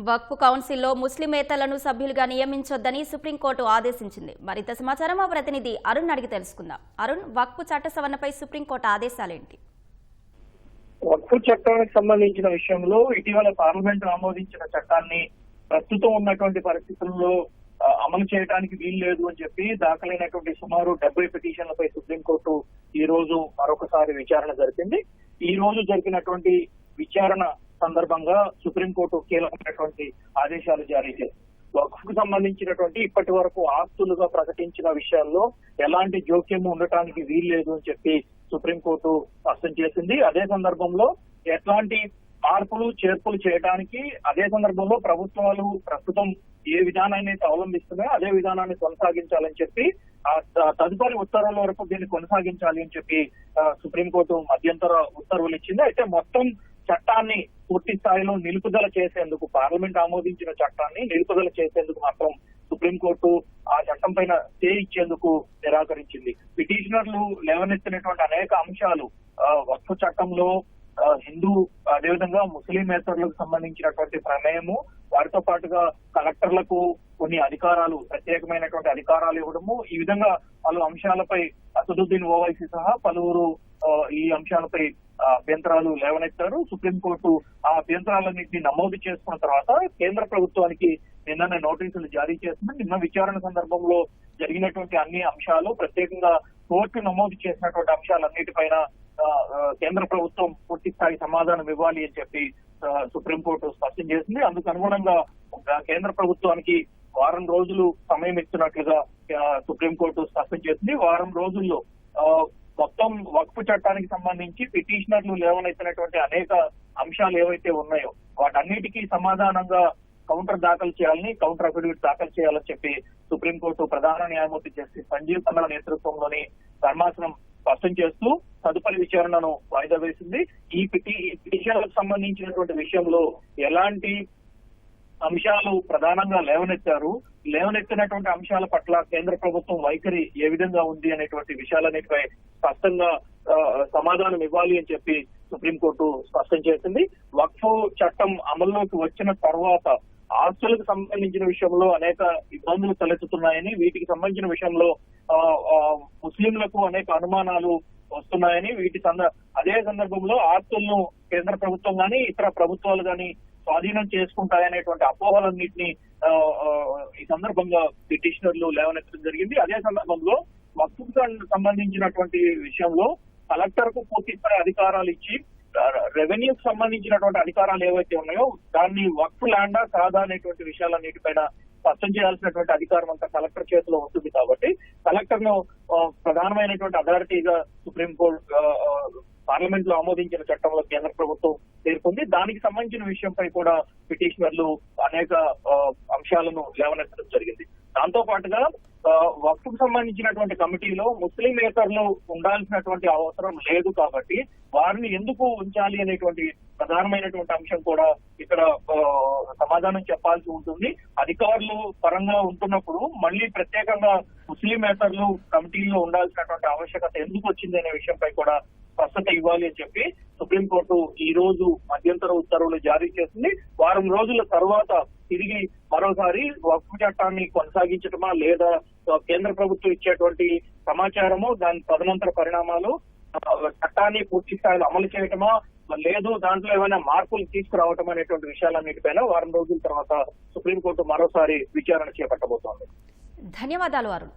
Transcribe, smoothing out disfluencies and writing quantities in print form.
వక్ఫ్ కౌన్సిల్లో ముస్లిమేతరులను సభ్యులుగా నియమించొద్దని సుప్రీంకోర్టు ఆదేశించింది. మరింత సమాచారం మా ప్రతినిధి అరుణ్ అడిగి తెలుసుకుందాం. అరుణ్, వక్ఫ్ చట్ట సవరణపై సుప్రీంకోర్టు ఆదేశాలేంటి? వక్ఫ్ చట్టానికి సంబంధించిన విషయంలో ఇటీవల పార్లమెంట్ ఆమోదించిన చట్టాన్ని ప్రస్తుతం ఉన్నటువంటి పరిస్థితుల్లో అమలు చేయడానికి వీలు లేదు అని చెప్పి దాఖలైనటువంటి సుమారు 70 పిటిషన్లపై సుప్రీంకోర్టు ఈ రోజు మరొకసారి విచారణ జరిపింది. ఈ రోజు జరిగినటువంటి విచారణ సందర్భంగా సుప్రీంకోర్టు కీలకమైనటువంటి ఆదేశాలు జారీ చేసింది. వక్ఫ్ కు సంబంధించినటువంటి ఇప్పటి వరకు ఆస్తులుగా ప్రకటించిన విషయాల్లో ఎలాంటి జోక్యం ఉండటానికి వీల్లేదు అని చెప్పి సుప్రీంకోర్టు స్పష్టం చేసింది. అదే సందర్భంలో ఎట్లాంటి మార్పులు చేర్పులు చేయడానికి అదే సందర్భంలో ప్రభుత్వాలు ప్రస్తుతం ఏ విధానాన్ని అయితే అవలంబిస్తున్నాయో అదే విధానాన్ని కొనసాగించాలని చెప్పి తదుపరి ఉత్తర్వుల వరకు దీన్ని కొనసాగించాలి అని చెప్పి సుప్రీంకోర్టు మధ్యంతర ఉత్తర్వులు ఇచ్చింది. అయితే మొత్తం చట్టాన్ని పూర్తి స్థాయిలో నిలుపుదల చేసేందుకు పార్లమెంట్ ఆమోదించిన చట్టాన్ని నిలుపుదల చేసేందుకు మాత్రం సుప్రీంకోర్టు ఆ చట్టం పైన స్టే ఇచ్చేందుకు నిరాకరించింది. పిటిషనర్లు లేవనెత్తినటువంటి అనేక అంశాలు వక్ఫ్ చట్టంలో హిందూ అదేవిధంగా ముస్లిమేతరులకు సంబంధించినటువంటి ప్రమేయము, వారితో పాటుగా కలెక్టర్లకు కొన్ని అధికారాలు ప్రత్యేకమైనటువంటి అధికారాలు ఇవ్వడము, ఈ విధంగా పలు అంశాలపై అసదుద్దీన్ ఓవైసీ సహా పలువురు ఈ అంశాలపై అభ్యంతరాలు లేవనెత్తారు. సుప్రీంకోర్టు ఆ అభ్యంతరాలన్నింటినీ నమోదు చేసుకున్న తర్వాత కేంద్ర ప్రభుత్వానికి నిన్ననే నోటీసులు జారీ చేస్తుంది. నిన్న విచారణ సందర్భంలో జరిగినటువంటి అన్ని అంశాలు, ప్రత్యేకంగా కోర్టు నమోదు చేసినటువంటి అంశాలన్నిటిపైన కేంద్ర ప్రభుత్వం పూర్తి స్థాయి సమాధానం ఇవ్వాలి అని చెప్పి సుప్రీంకోర్టు స్పష్టం చేసింది. అందుకు అనుగుణంగా కేంద్ర ప్రభుత్వానికి వారం రోజులు సమయం ఇస్తున్నట్లుగా సుప్రీంకోర్టు స్పష్టం చేసింది. వారం రోజుల్లో మొత్తం వక్ఫ్ చట్టానికి సంబంధించి పిటిషనర్లు లేవనెత్తినటువంటి అనేక అంశాలు ఏవైతే ఉన్నాయో వాటన్నిటికీ సమాధానంగా కౌంటర్ దాఖలు చేయాలని, కౌంటర్ అఫిడవిట్ దాఖలు చేయాలని చెప్పి సుప్రీంకోర్టు ప్రధాన న్యాయమూర్తి జస్టిస్ సంజీవ్ ఖన్నా నేతృత్వంలోని ధర్మాసనం స్పష్టం చేస్తూ తదుపరి విచారణను వాయిదా వేసింది. ఈ పిటిషన్లకు సంబంధించినటువంటి విషయంలో ఎలాంటి అంశాలు ప్రధానంగా లేవనెత్తినటువంటి అంశాల పట్ల కేంద్ర ప్రభుత్వం వైఖరి ఏ విధంగా ఉంది అనేటువంటి విషయాలన్నిటిపై స్పష్టంగా సమాధానం ఇవ్వాలి అని చెప్పి సుప్రీంకోర్టు స్పష్టం చేసింది. వక్ఫ్ చట్టం అమల్లోకి వచ్చిన తర్వాత ఆస్తులకు సంబంధించిన విషయంలో అనేక ఇబ్బందులు తలెత్తుతున్నాయని, వీటికి సంబంధించిన విషయంలో ముస్లింలకు అనేక అనుమానాలు వస్తున్నాయని, అదే సందర్భంలో ఆస్తులను కేంద్ర ప్రభుత్వం గాని ఇతర ప్రభుత్వాలు గాని స్వాధీనం చేసుకుంటాయనేటువంటి అపోహలన్నింటినీ ఈ సందర్భంగా పిటిషనర్లు లేవనెత్తడం జరిగింది. అదే సందర్భంలో వక్ఫ్ సంబంధించినటువంటి విషయంలో కలెక్టర్ కు పూర్తి స్థాయి అధికారాలు ఇచ్చి రెవెన్యూకి సంబంధించినటువంటి అధికారాలు ఏవైతే ఉన్నాయో దాన్ని వక్ఫ్ ల్యాండా కాదా అనేటువంటి విషయాలన్నిటిపైన స్పష్టం చేయాల్సినటువంటి అధికారం అంతా కలెక్టర్ చేతిలో ఉంటుంది. కాబట్టి కలెక్టర్ ను ప్రధానమైనటువంటి అథారిటీగా సుప్రీంకోర్టు పార్లమెంట్ లో ఆమోదించిన చట్టంలో కేంద్ర ప్రభుత్వం పేర్కొంది. దానికి సంబంధించిన విషయంపై కూడా పిటిషనర్లు అనేక అంశాలను లేవనెత్తడం జరిగింది. దాంతో పాటుగా వక్ఫ్ కు సంబంధించినటువంటి కమిటీలో ముస్లిమేతరులు ఉండాల్సినటువంటి అవసరం లేదు కాబట్టి వారిని ఎందుకు ఉంచాలి అనేటువంటి ప్రధానమైనటువంటి అంశం కూడా ఇక్కడ సమాధానం చెప్పాల్సి ఉంటుంది. అధికారులు పరంగా ఉంటున్నప్పుడు మళ్ళీ ప్రత్యేకంగా ముస్లిమేతరులు కమిటీల్లో ఉండాల్సినటువంటి ఆవశ్యకత ఎందుకు వచ్చింది అనే విషయంపై కూడా స్పష్టత ఇవ్వాలి అని చెప్పి సుప్రీంకోర్టు ఈ రోజు మధ్యంతర ఉత్తర్వులు జారీ చేసింది. వారం రోజుల తర్వాత తిరిగి మరోసారి వక్ఫ్ చట్టాన్ని కొనసాగించటమా లేదా కేంద్ర ప్రభుత్వం ఇచ్చేటువంటి సమాచారము, దాని తదనంతర పరిణామాలు, చట్టాన్ని పూర్తి స్థాయిలో అమలు చేయటమా లేదు దాంట్లో ఏమైనా మార్పులు తీసుకురావటం అనేటువంటి విషయాలన్నిటిపైన వారం రోజుల తర్వాత సుప్రీంకోర్టు మరోసారి విచారణ చేపట్టబోతోంది. ధన్యవాదాలు అరుణ్.